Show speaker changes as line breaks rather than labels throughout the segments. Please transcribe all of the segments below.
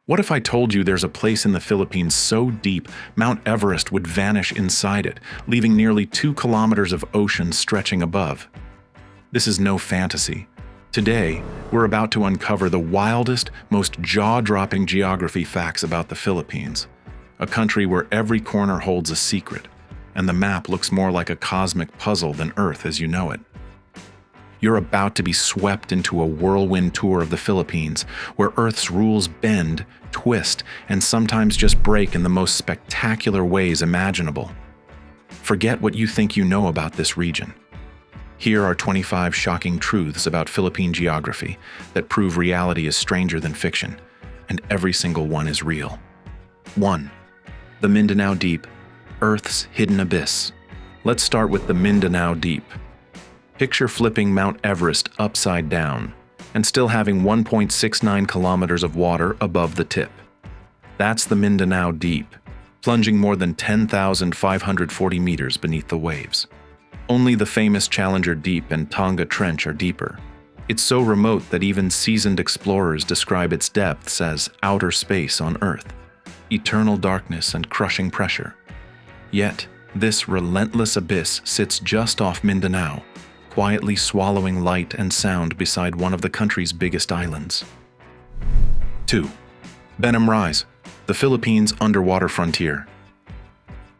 What if I told you there's a place in the Philippines so deep, Mount Everest would vanish inside it, leaving nearly 2 kilometers of ocean stretching above? This is no fantasy. Today, we're about to uncover the wildest, most jaw-dropping geography facts about the Philippines, a country where every corner holds a secret, and the map looks more like a cosmic puzzle than Earth as you know it. You're about to be swept into a whirlwind tour of the Philippines, where Earth's rules bend, twist, and sometimes just break in the most spectacular ways imaginable. Forget what you think you know about this region. Here are 25 shocking truths about Philippine geography that prove reality is stranger than fiction, and every single one is real. 1. The Mindanao Deep, Earth's hidden abyss. Let's start with the Mindanao Deep. Picture flipping Mount Everest upside down and still having 1.69 kilometers of water above the tip. That's the Mindanao Deep, plunging more than 10,540 meters beneath the waves. Only the famous Challenger Deep and Tonga Trench are deeper. It's so remote that even seasoned explorers describe its depths as outer space on Earth, eternal darkness and crushing pressure. Yet, this relentless abyss sits just off Mindanao, quietly swallowing light and sound beside one of the country's biggest islands. 2. Benham Rise, the Philippines' underwater frontier.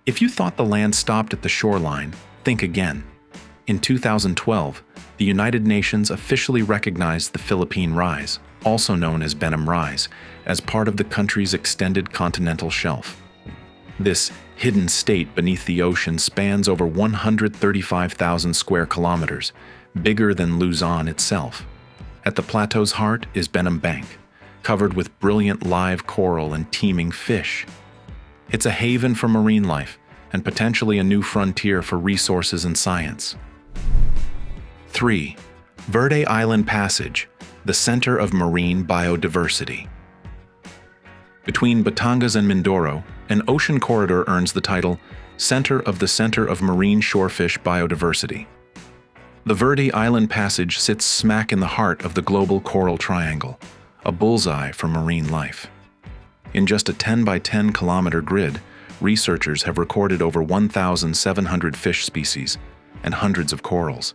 If you thought the land stopped at the shoreline, think again. In 2012, the United Nations officially recognized the Philippine Rise, also known as Benham Rise, as part of the country's extended continental shelf. This hidden state beneath the ocean spans over 135,000 square kilometers, bigger than Luzon itself. At the plateau's heart is Benham Bank, covered with brilliant live coral and teeming fish. It's a haven for marine life and potentially a new frontier for resources and science. 3. Verde Island Passage, the center of marine biodiversity. Between Batangas and Mindoro, an ocean corridor earns the title Center of Marine Shorefish Biodiversity. The Verde Island Passage sits smack in the heart of the global coral triangle, a bullseye for marine life. In just a 10 by 10 kilometer grid, researchers have recorded over 1,700 fish species and hundreds of corals.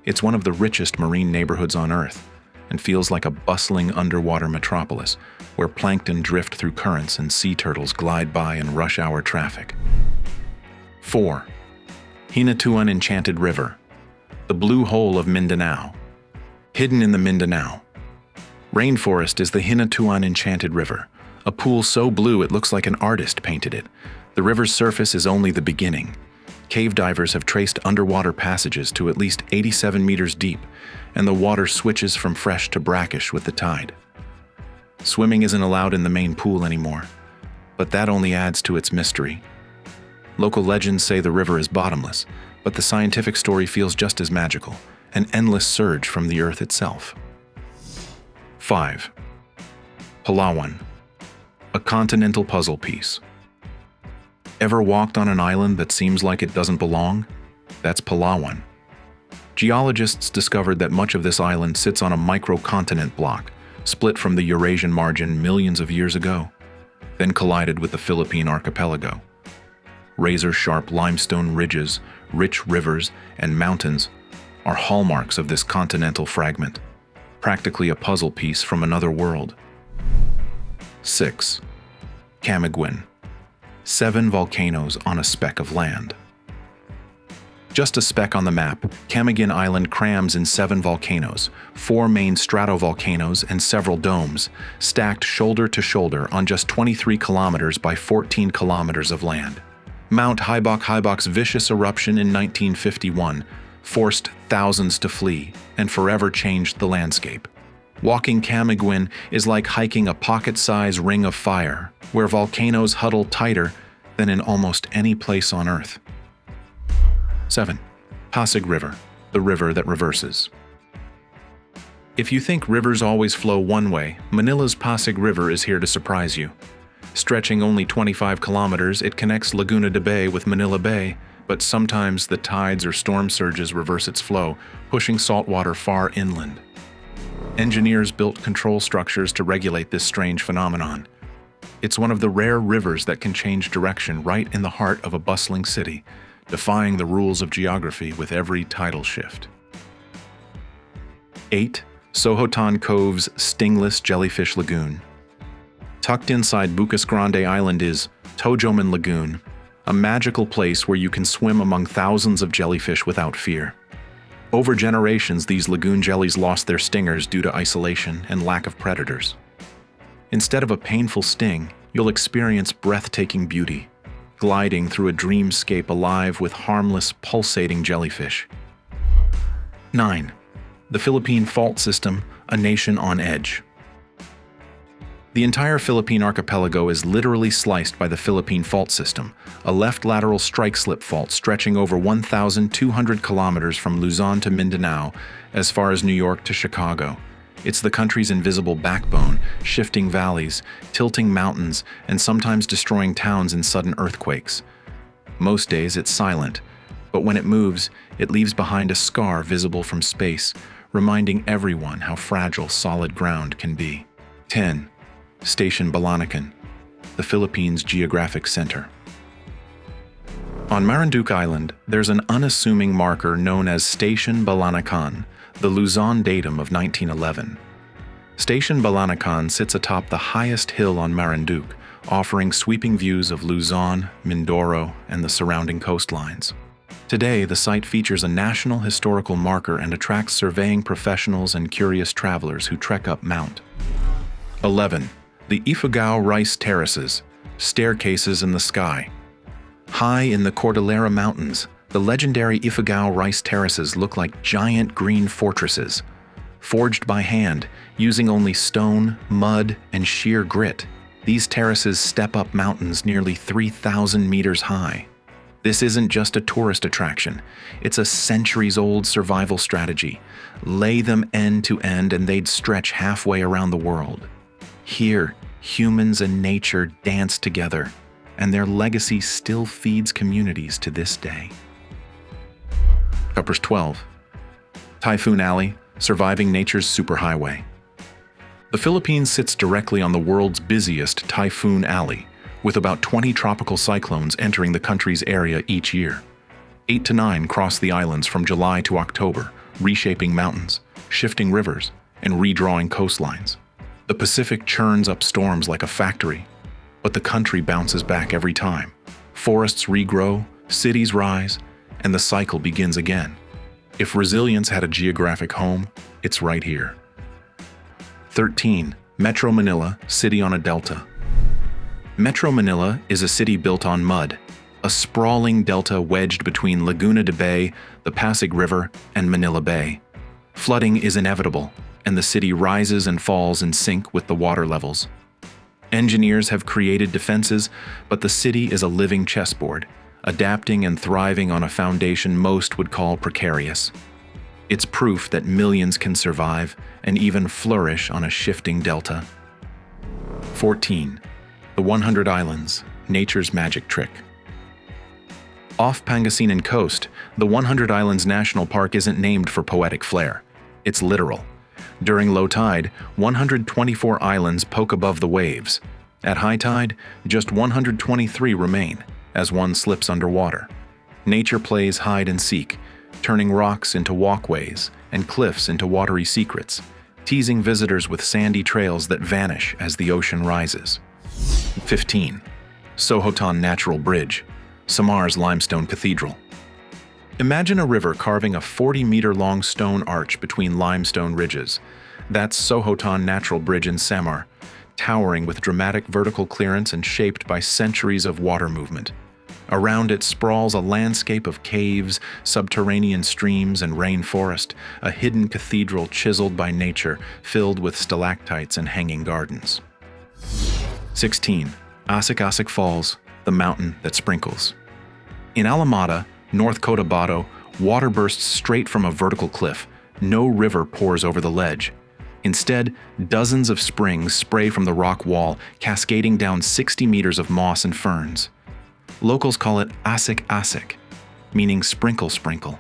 It's one of the richest marine neighborhoods on Earth, and feels like a bustling underwater metropolis where plankton drift through currents and sea turtles glide by in rush hour traffic. 4. Hinatuan Enchanted River, the blue hole of Mindanao. Hidden in the Mindanao rainforest is the Hinatuan Enchanted River, a pool so blue it looks like an artist painted it. The river's surface is only the beginning. Cave divers have traced underwater passages to at least 87 meters deep, and the water switches from fresh to brackish with the tide. Swimming isn't allowed in the main pool anymore, but that only adds to its mystery. Local legends say the river is bottomless, but the scientific story feels just as magical, an endless surge from the earth itself. 5. Palawan, a continental puzzle piece. Ever walked on an island that seems like it doesn't belong? That's Palawan. Geologists discovered that much of this island sits on a microcontinent block, split from the Eurasian margin millions of years ago, then collided with the Philippine archipelago. Razor-sharp limestone ridges, rich rivers, and mountains are hallmarks of this continental fragment, practically a puzzle piece from another world. 6. Camiguin, 7 volcanoes on a speck of land. Just a speck on the map, Camiguin Island crams in 7 volcanoes, 4 main stratovolcanoes and several domes, stacked shoulder to shoulder on just 23 kilometers by 14 kilometers of land. Mount Haibok's vicious eruption in 1951 forced thousands to flee and forever changed the landscape. Walking Camiguin is like hiking a pocket-sized ring of fire, where volcanoes huddle tighter than in almost any place on Earth. 7. Pasig River, the river that reverses. If you think rivers always flow one way, Manila's Pasig River is here to surprise you. Stretching only 25 kilometers, it connects Laguna de Bay with Manila Bay, but sometimes the tides or storm surges reverse its flow, pushing saltwater far inland. Engineers built control structures to regulate this strange phenomenon, It's one of the rare rivers that can change direction right in the heart of a bustling city, defying the rules of geography with every tidal shift. 8. Sohoton Cove's Stingless Jellyfish Lagoon. Tucked inside Bucas Grande Island is Tojoman Lagoon, a magical place where you can swim among thousands of jellyfish without fear. Over generations, these lagoon jellies lost their stingers due to isolation and lack of predators. Instead of a painful sting, you'll experience breathtaking beauty, gliding through a dreamscape alive with harmless, pulsating jellyfish. 9. The Philippine Fault System, a nation on edge. The entire Philippine archipelago is literally sliced by the Philippine Fault System, a left lateral strike-slip fault stretching over 1,200 kilometers from Luzon to Mindanao, as far as New York to Chicago. It's the country's invisible backbone, shifting valleys, tilting mountains, and sometimes destroying towns in sudden earthquakes. Most days it's silent, but when it moves, it leaves behind a scar visible from space, reminding everyone how fragile solid ground can be. 10. Station Balanacan, the Philippines' geographic center. On Marinduque Island, there's an unassuming marker known as Station Balanacan, the Luzon datum of 1911. Station Balanacan sits atop the highest hill on Marinduque, offering sweeping views of Luzon, Mindoro, and the surrounding coastlines. Today, the site features a national historical marker and attracts surveying professionals and curious travelers who trek up Mount. 11. The Ifugao Rice Terraces, staircases in the sky. High in the Cordillera Mountains, the legendary Ifugao Rice Terraces look like giant green fortresses. Forged by hand, using only stone, mud, and sheer grit, these terraces step up mountains nearly 3,000 meters high. This isn't just a tourist attraction, it's a centuries-old survival strategy. Lay them end to end and they'd stretch halfway around the world. Here, humans and nature dance together, and their legacy still feeds communities to this day. Cuppers 12. Typhoon Alley, surviving nature's superhighway. The Philippines sits directly on the world's busiest Typhoon Alley, with about 20 tropical cyclones entering the country's area each year. 8 to 9 cross the islands from July to October, reshaping mountains, shifting rivers, and redrawing coastlines. The Pacific churns up storms like a factory, but the country bounces back every time. Forests regrow, cities rise, and the cycle begins again. If resilience had a geographic home, it's right here. 13. Metro Manila, city on a delta. Metro Manila is a city built on mud, a sprawling delta wedged between Laguna de Bay, the Pasig River, and Manila Bay. Flooding is inevitable, and the city rises and falls in sync with the water levels. Engineers have created defenses, but the city is a living chessboard, adapting and thriving on a foundation most would call precarious. It's proof that millions can survive and even flourish on a shifting delta. 14. The 100 Islands, nature's magic trick. Off Pangasinan coast, the 100 Islands National Park isn't named for poetic flair. It's literal. During low tide, 124 islands poke above the waves. At high tide, just 123 remain, as one slips underwater. Nature plays hide and seek, turning rocks into walkways and cliffs into watery secrets, teasing visitors with sandy trails that vanish as the ocean rises. 15. Sohoton Natural Bridge, Samar's limestone cathedral. Imagine a river carving a 40-meter-long stone arch between limestone ridges. That's Sohoton Natural Bridge in Samar, towering with dramatic vertical clearance and shaped by centuries of water movement. Around it sprawls a landscape of caves, subterranean streams, and rainforest, a hidden cathedral chiseled by nature, filled with stalactites and hanging gardens. 16. Asik-Asik Falls, the mountain that sprinkles. In Alamada, North Cotabato, water bursts straight from a vertical cliff. No river pours over the ledge. Instead, dozens of springs spray from the rock wall, cascading down 60 meters of moss and ferns. Locals call it Asik-Asik, meaning sprinkle sprinkle.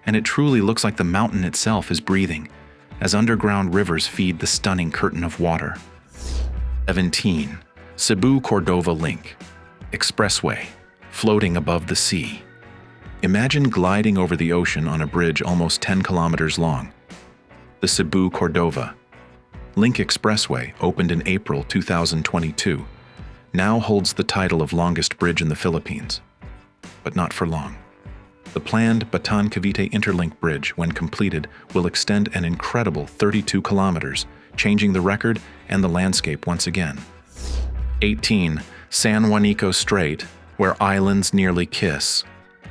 And it truly looks like the mountain itself is breathing, as underground rivers feed the stunning curtain of water. 17. Cebu-Cordova Link, expressway, floating above the sea. Imagine gliding over the ocean on a bridge almost 10 kilometers long. The Cebu-Cordova Link Expressway, opened in April 2022, now holds the title of longest bridge in the Philippines. But not for long. The planned Bataan-Cavite Interlink Bridge, when completed, will extend an incredible 32 kilometers, changing the record and the landscape once again. 18. San Juanico Strait, where islands nearly kiss.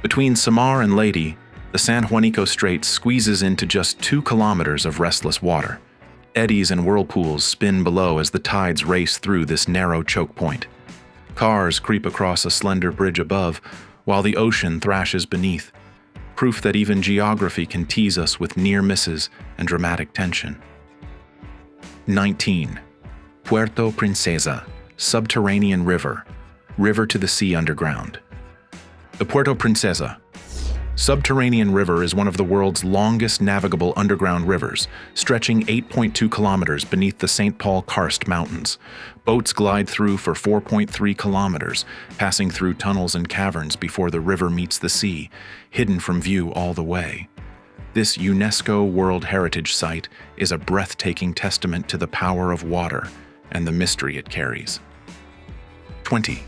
Between Samar and Leyte, the San Juanico Strait squeezes into just 2 kilometers of restless water. Eddies and whirlpools spin below as the tides race through this narrow choke point. Cars creep across a slender bridge above, while the ocean thrashes beneath. Proof that even geography can tease us with near misses and dramatic tension. 19. Puerto Princesa, subterranean river to the sea underground. The Puerto Princesa subterranean river is one of the world's longest navigable underground rivers, stretching 8.2 kilometers beneath the St. Paul Karst Mountains. Boats glide through for 4.3 kilometers, passing through tunnels and caverns before the river meets the sea, hidden from view all the way. This UNESCO World Heritage Site is a breathtaking testament to the power of water and the mystery it carries. 20.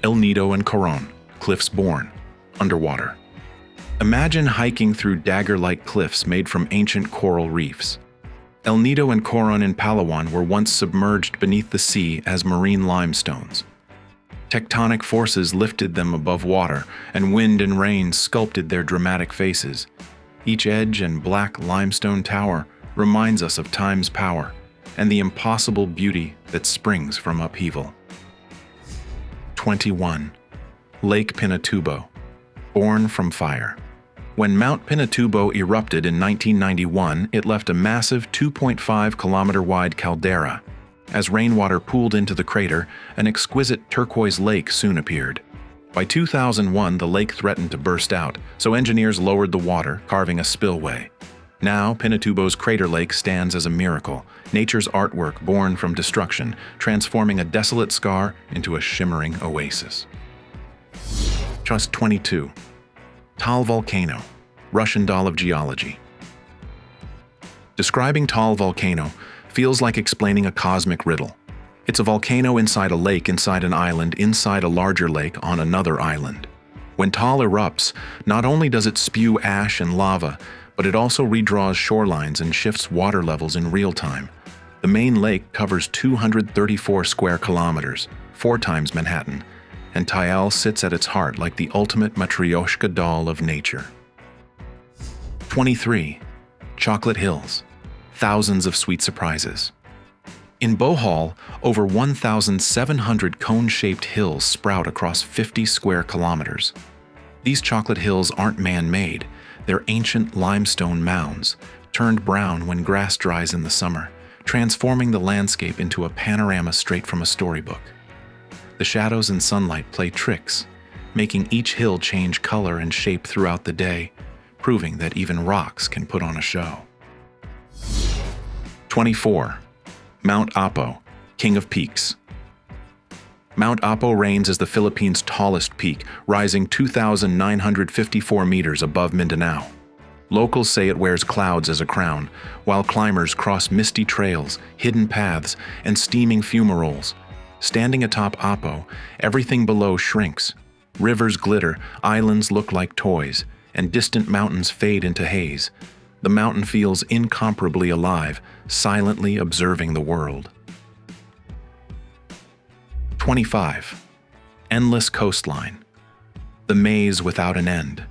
El Nido and Coron, cliffs born, underwater. Imagine hiking through dagger-like cliffs made from ancient coral reefs. El Nido and Coron in Palawan were once submerged beneath the sea as marine limestones. Tectonic forces lifted them above water, and wind and rain sculpted their dramatic faces. Each edge and black limestone tower reminds us of time's power and the impossible beauty that springs from upheaval. 21. Lake Pinatubo, born from fire. When Mount Pinatubo erupted in 1991, it left a massive 2.5-kilometer-wide caldera. As rainwater pooled into the crater, an exquisite turquoise lake soon appeared. By 2001, the lake threatened to burst out, so engineers lowered the water, carving a spillway. Now, Pinatubo's crater lake stands as a miracle, nature's artwork born from destruction, transforming a desolate scar into a shimmering oasis. Just 22. Taal Volcano, Russian doll of geology. Describing Taal Volcano feels like explaining a cosmic riddle. It's a volcano inside a lake inside an island inside a larger lake on another island. When Taal erupts, not only does it spew ash and lava, but it also redraws shorelines and shifts water levels in real time. The main lake covers 234 square kilometers, 4 times Manhattan, and Taal sits at its heart like the ultimate Matryoshka doll of nature. 23. Chocolate Hills, thousands of sweet surprises. In Bohol, over 1,700 cone-shaped hills sprout across 50 square kilometers. These chocolate hills aren't man-made, they're ancient limestone mounds, turned brown when grass dries in the summer, transforming the landscape into a panorama straight from a storybook. The shadows and sunlight play tricks, making each hill change color and shape throughout the day, proving that even rocks can put on a show. 24. Mount Apo, King of Peaks. Mount Apo reigns as the Philippines' tallest peak, rising 2,954 meters above Mindanao. Locals say it wears clouds as a crown, while climbers cross misty trails, hidden paths, and steaming fumaroles. Standing atop Apo, everything below shrinks. Rivers glitter, islands look like toys, and distant mountains fade into haze. The mountain feels incomparably alive, silently observing the world. 25. Endless coastline, the maze without an end.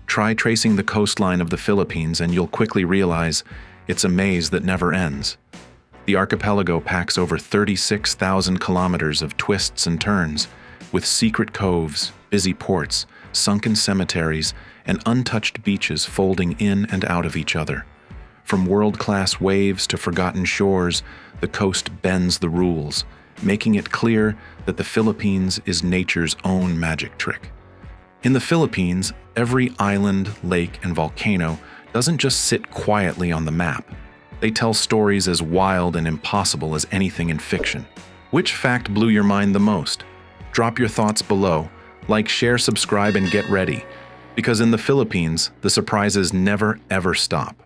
Try tracing the coastline of the Philippines and you'll quickly realize it's a maze that never ends. The archipelago packs over 36,000 kilometers of twists and turns, with secret coves, busy ports, sunken cemeteries, and untouched beaches folding in and out of each other. From world-class waves to forgotten shores, the coast bends the rules, making it clear that the Philippines is nature's own magic trick. In the Philippines, every island, lake, and volcano doesn't just sit quietly on the map. They tell stories as wild and impossible as anything in fiction. Which fact blew your mind the most? Drop your thoughts below. Like, share, subscribe, and get ready. Because in the Philippines, the surprises never ever stop.